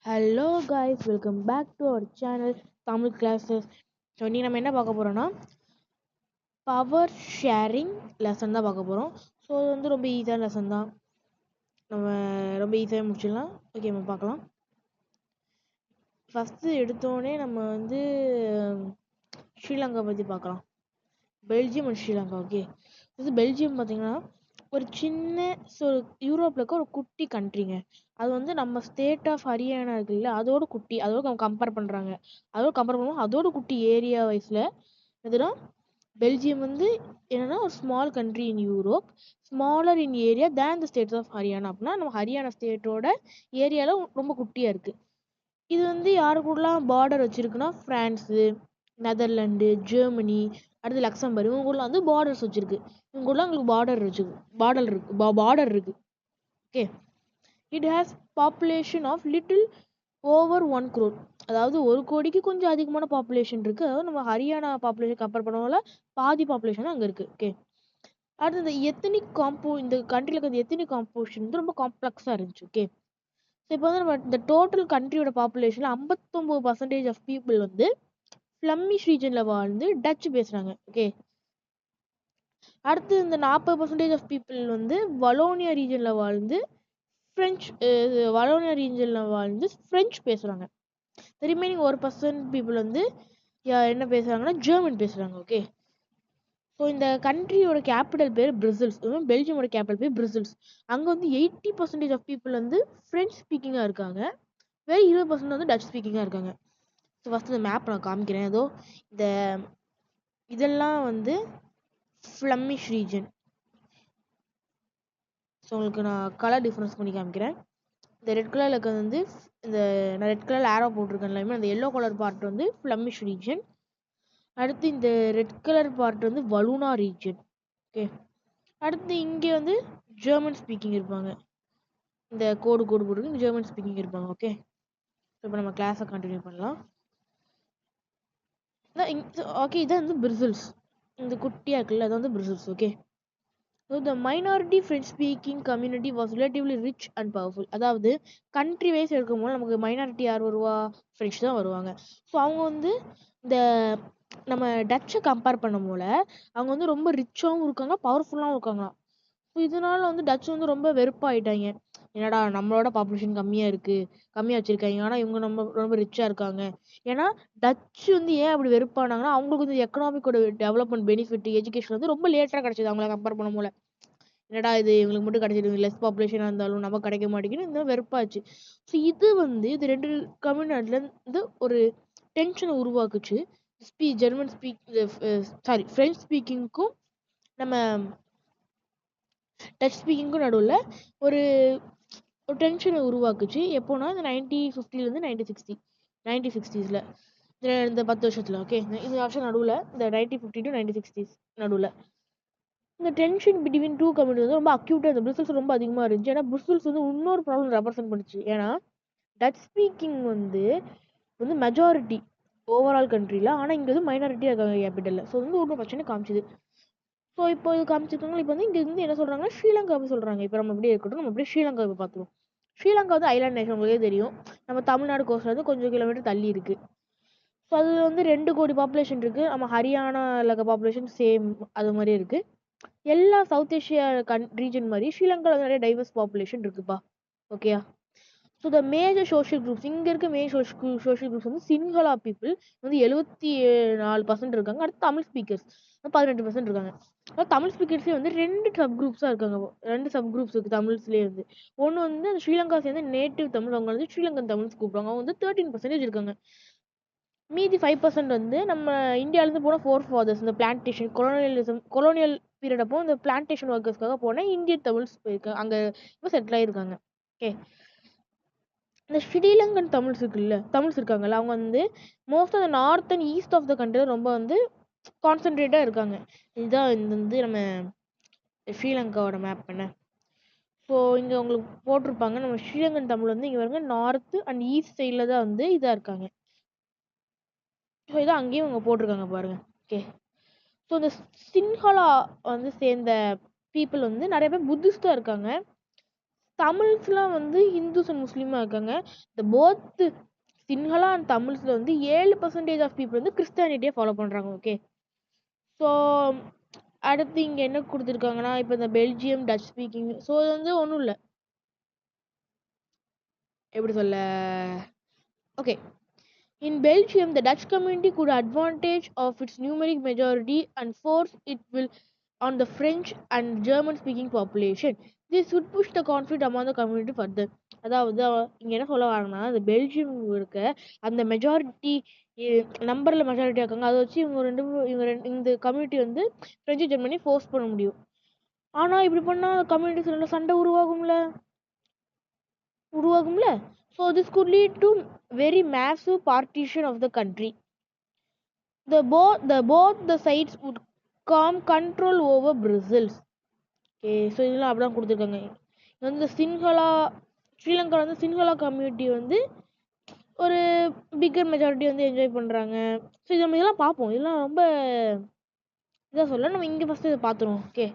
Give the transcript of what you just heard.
Hello guys, welcome back to our channel Tamil classes. So இன்றைக்கி நம்ம என்ன பார்க்க போகிறோன்னா பவர் ஷேரிங் லெசன் தான் பார்க்க போகிறோம். ஸோ அது வந்து ரொம்ப ஈஸியான லெசன் தான், நம்ம ரொம்ப ஈஸியாக முடிச்சிடலாம். ஓகே, நம்ம பார்க்கலாம். ஃபஸ்ட்டு எடுத்தோடனே நம்ம வந்து ஸ்ரீலங்கா பற்றி பார்க்கலாம். Belgium and Sri Lanka. ஓகே, இது பெல்ஜியம் பார்த்திங்கன்னா ஒரு சின்ன யூரோப்பில் இருக்க ஒரு குட்டி கண்ட்ரிங்க. அது வந்து நம்ம ஸ்டேட் ஆஃப் ஹரியானா இருக்குல்ல, அதோட குட்டி, அதோட கம்பேர் பண்ணுறாங்க. அதோட குட்டி ஏரியா வைஸில் எதுனா பெல்ஜியம் வந்து என்னென்னா ஒரு small country in Europe, smaller in area than the states of Haryana. அப்படின்னா நம்ம ஹரியானா ஸ்டேட்டோட ஏரியாவில் ரொம்ப குட்டியாக இருக்குது. இது வந்து யாரு கூடலாம் பார்டர் வச்சுருக்குன்னா ஃப்ரான்ஸு, நெதர்லாண்டு, ஜெர்மனி, அடுத்து லக்சம்பர்க், இவங்க ஊரில் வந்து பார்டர்ஸ் வச்சுருக்கு. இவங்க ஊரில் உங்களுக்கு பார்டர் இருக்குது. Okay, it has population of little over 1 crore. அதாவது 1 கோடிக்கு கொஞ்சம் அதிகமான பாப்புலேஷன் இருக்குது. அதாவது நம்ம ஹரியானா பாப்புலேஷன் கம்பேர் பண்ணோம்ல பாதி பாப்புலேஷன் அங்கே இருக்குது. ஓகே, அடுத்து இந்த கண்ட்ரியில் இருக்கிற எத்தனிக் காம்போசிஷன் வந்து ரொம்ப காம்ப்ளெக்ஸாக இருந்துச்சு. ஓகே, ஸோ இப்போ வந்து நம்ம இந்த டோட்டல் கண்ட்ரியோட பாப்புலேஷனில் 59% ஆஃப் பீப்புள் வந்து ஃப்ளமிஷ் ரீஜனில் வாழ்ந்து டச் பேசுகிறாங்க. ஓகே, அடுத்து இந்த 40% ஆஃப் பீப்புள் வந்து வலோனியா ரீஜனில் வாழ்ந்து ஃப்ரெஞ்ச் பேசுகிறாங்க. ரிமைனிங் 1% பீப்புள் வந்து என்ன பேசுகிறாங்கன்னா ஜெர்மன் பேசுகிறாங்க. ஓகே, ஸோ இந்த கண்ட்ரியோட கேபிட்டல் பேர் பிரசில்ஸ். பெல்ஜியமோட கேபிட்டல் பேர் பிரசில்ஸ். அங்கே வந்து 80% ஆஃப் பீப்புள் வந்து ஃப்ரெஞ்ச் ஸ்பீக்கிங்காக இருக்காங்க, வேறு 20% வந்து டச் ஸ்பீக்கிங்காக இருக்காங்க. ஸோ ஃபஸ்ட்டு இந்த மேப் நான் காமிக்கிறேன். இந்த இதெல்லாம் வந்து ஃப்ளமிஷ் ரீஜன். ஸோ உங்களுக்கு நான் கலர் டிஃப்ரென்ஸ் பண்ணி காமிக்கிறேன். இந்த ரெட் கலரில் இருக்கிறது வந்து நான் ரெட் கலர் ஆரோ போட்டிருக்கேன். அந்த எல்லோ கலர் பார்ட் வந்து ஃப்ளமிஷ் ரீஜன். அடுத்து இந்த ரெட் கலர் பார்ட் வந்து வலூனா ரீஜன். ஓகே, அடுத்து இங்கே வந்து ஜெர்மன் ஸ்பீக்கிங் இருப்பாங்க. இந்த கோடு போட்டு ஜெர்மன் ஸ்பீக்கிங் இருப்பாங்க. ஓகே, இப்போ நம்ம கிளாஸை கண்டினியூ பண்ணலாம். ஓகே, இதான் வந்து பிரசில்ஸ். இந்த குட்டியாக இருக்குல்ல, அது வந்து Brussels. Okay, so the minority French speaking community was relatively rich and powerful. அதாவது கண்ட்ரி வைஸ் இருக்கும்போது நமக்கு மைனாரிட்டி யார் வருவா? ஃப்ரெஞ்ச் தான் வருவாங்க. ஸோ அவங்க வந்து இந்த நம்ம டச்சை கம்பேர் பண்ணும் போல அவங்க வந்து ரொம்ப ரிச்சாகவும் இருக்காங்க, பவர்ஃபுல்லாகவும் இருக்காங்க. ஸோ இதனால வந்து டச் வந்து ரொம்ப வெறுப்பாயிட்டாங்க. என்னடா நம்மளோட பாப்புலேஷன் கம்மியாக வச்சுருக்காங்க, ஆனால் இவங்க நம்ம ரொம்ப ரிச்சாக இருக்காங்க. ஏன்னா டச் வந்து ஏன் அப்படி வெறுப்பானாங்கன்னா அவங்களுக்கு வந்து எக்கனாமிக்கோட டெவலப்மெண்ட் பெனிஃபிட் எஜுகேஷன் வந்து ரொம்ப லேட்டாக கிடச்சிது அவங்கள கம்பேர் பண்ணும் போல. என்னடா இது இவங்களுக்கு மட்டும் கிடைச்சிது, லெஸ் பாப்புலேஷனாக இருந்தாலும் நமக்கு கிடைக்க மாட்டேங்குன்னு இந்த வெறுப்பாச்சு. ஸோ இது வந்து இது ரெண்டு கம்யூனிட்டில இருந்து ஒரு டென்ஷனை உருவாக்குச்சு. ஃப்ரெஞ்ச் ஸ்பீக்கிங்க்கும் நம்ம டச் ஸ்பீக்கிங்க்கும் நடுவில் ஒரு டென்ஷனை உருவாக்குச்சு. எப்போனா இந்த 1950 1960s இந்த 10 வருஷத்தில். ஓகே, இந்த வருஷம் நடுவில் இந்த 1950 to 1960s நடுவில் இந்த டென்ஷன் பிட்வீன் டூ கம்யூனிட்டி வந்து ரொம்ப அக்யூட்டாக இருந்தது. பிரிசல்ஸ் ரொம்ப அதிகமாக இருந்துச்சு. ஏன்னா பிரிசல்ஸ் வந்து இன்னொரு ப்ராப்ளம் ரெப்ரசென்ட் பண்ணுச்சு. ஏன்னா டச் ஸ்பீக்கிங் வந்து மெஜாரிட்டி ஓவரால் கண்ட்ரியில், ஆனால் இங்கே வந்து மைனாரிட்டியாக இருக்காங்க கேபிட்டலில். ஸோ வந்து ஒரு பிரச்சனை காமிச்சிது. ஸோ இப்போ இது காமிச்சிருக்காங்க. இப்போ வந்து இங்கே இருந்து என்ன சொல்கிறாங்கன்னா ஸ்ரீலங்காவை சொல்கிறாங்க. இப்போ நம்ம அப்படியே இருக்கட்டும், நம்ம அப்படியே ஸ்ரீலங்காவை பார்த்துருவோம். ஸ்ரீலங்கா வந்து ஐலாண்ட் நேஷன், உங்களுக்கே தெரியும். நம்ம தமிழ்நாடு கோஸ்ட்ல வந்து கொஞ்சம் கிலோமீட்டர் தள்ளி இருக்குது. ஸோ அது வந்து 2 கோடி பாப்புலேஷன் இருக்குது. நம்ம ஹரியானாவில் இருக்க பாப்புலேஷன் சேம் அது மாதிரி இருக்குது. எல்லா சவுத் ஏஷியா ரீஜன் மாதிரி ஸ்ரீலங்காவில் நிறைய டைவர்ஸ் பாப்புலேஷன் இருக்குப்பா. ஓகேயா? So the major social groups, இங்கே இருக்க மேஜர் சோஷியல் குரூப்ஸ் வந்து சிங்களா பீப்புள் வந்து 74% இருக்காங்க. அடுத்து தமிழ் ஸ்பீக்கர்ஸ் 18% இருக்காங்க. அதாவது தமிழ் ஸ்பீக்கர்ஸே வந்து 2 சப் குரூப்ஸாக இருக்காங்க. 2 சப் குரூப்ஸ் இருக்குது தமிழ்ஸ்லேயே வந்து. ஒன்று வந்து அந்த ஸ்ரீலங்கா சேர்ந்து நேட்டிவ் தமிழ், அவங்க வந்து ஸ்ரீலங்கன் தமிழ்ஸ் கூப்பிடுவாங்க. அவங்க வந்து 13% இருக்காங்க. மீதி 5% வந்து நம்ம இந்தியாவிலேருந்து போன ஃபோர் ஃபாதர்ஸ், இந்த பிளான்டேஷன் கொலோனியல் பீரியட் அப்போ இந்த பிளான்டேஷன் ஒர்க்கர்ஸ்க்காக போனால் இந்தியன் தமிழ்ஸ் போயிருக்காங்க, அங்கே இப்போ செட்டில் ஆகிருக்காங்க. ஓகே, இந்த ஸ்ரீலங்கன் தமிழ்ஸ் இருக்காங்கல்ல, அவங்க வந்து most of the north and east of the country ரொம்ப வந்து கான்சன்ட்ரேட்டாக இருக்காங்க. இதுதான் இந்த வந்து நம்ம ஸ்ரீலங்காவோட மேப் பண்ண. ஸோ இங்கே உங்களுக்கு போட்டிருப்பாங்க, நம்ம ஸ்ரீலங்கன் தமிழ் வந்து இங்கே வருங்க நார்த்து அண்ட் ஈஸ்ட் சைடில் தான் வந்து இதாக இருக்காங்க. ஸோ இதான் அங்கேயும் இவங்க போட்டிருக்காங்க பாருங்கள். ஓகே, ஸோ இந்த சின்ஹலா வந்து சேர்ந்த பீப்புள் வந்து நிறைய பேர் புத்திஸ்டாக இருக்காங்க. தமிழ்ஸ்லாம் வந்து ஹிந்துஸ் அண்ட் முஸ்லீமாக இருக்காங்க. இந்த போத் சின்ஹலா அண்ட் தமிழ்ஸில் வந்து 7% ஆஃப் பீப்புள் வந்து கிறிஸ்டியானிட்டியை ஃபாலோ பண்ணுறாங்க. ஓகே, ஸோ அடுத்து இங்கே என்ன கொடுத்துருக்காங்கன்னா, இப்போ இந்த பெல்ஜியம் டச் ஸ்பீக்கிங். ஸோ இது வந்து ஒன்றும் இல்லை, எப்படி சொல்ல, okay. In Belgium, the Dutch community could advantage of its numeric majority and force it will on the French and German-speaking population. This would push the conflict among the community further. அதாவது இங்கே என்ன சொல்ல வராங்கன்னா, இந்த Belgium இருக்க அந்த majority நம்பரில் majority இருக்காங்க, அதை வச்சு இந்த கம்யூனிட்டி வந்து ஃப்ரெஞ்சு ஜெர்மனி ஃபோர்ஸ் பண்ண முடியும். ஆனால் இப்படி பண்ணால் கம்யூனிட்டிஸ் சண்டை உருவாகும்ல. So this could lead to very massive partition of the country. Both the sides would come control over Brussels. Okay, so இதெல்லாம் அப்படிதான் கொடுத்துருக்காங்க. இது வந்து ஸ்ரீலங்கா வந்து சின்ஹலா கம்யூனிட்டி வந்து ஒரு பிக்கர் மெஜாரிட்டி வந்து என்ஜாய் பண்ணுறாங்க. ஸோ இது நம்ம இதெல்லாம் பார்ப்போம். இதெல்லாம் ரொம்ப இதாக சொல்ல நம்ம இங்கே ஃபஸ்ட்டு இதை பார்த்துருவோம். ஓகே,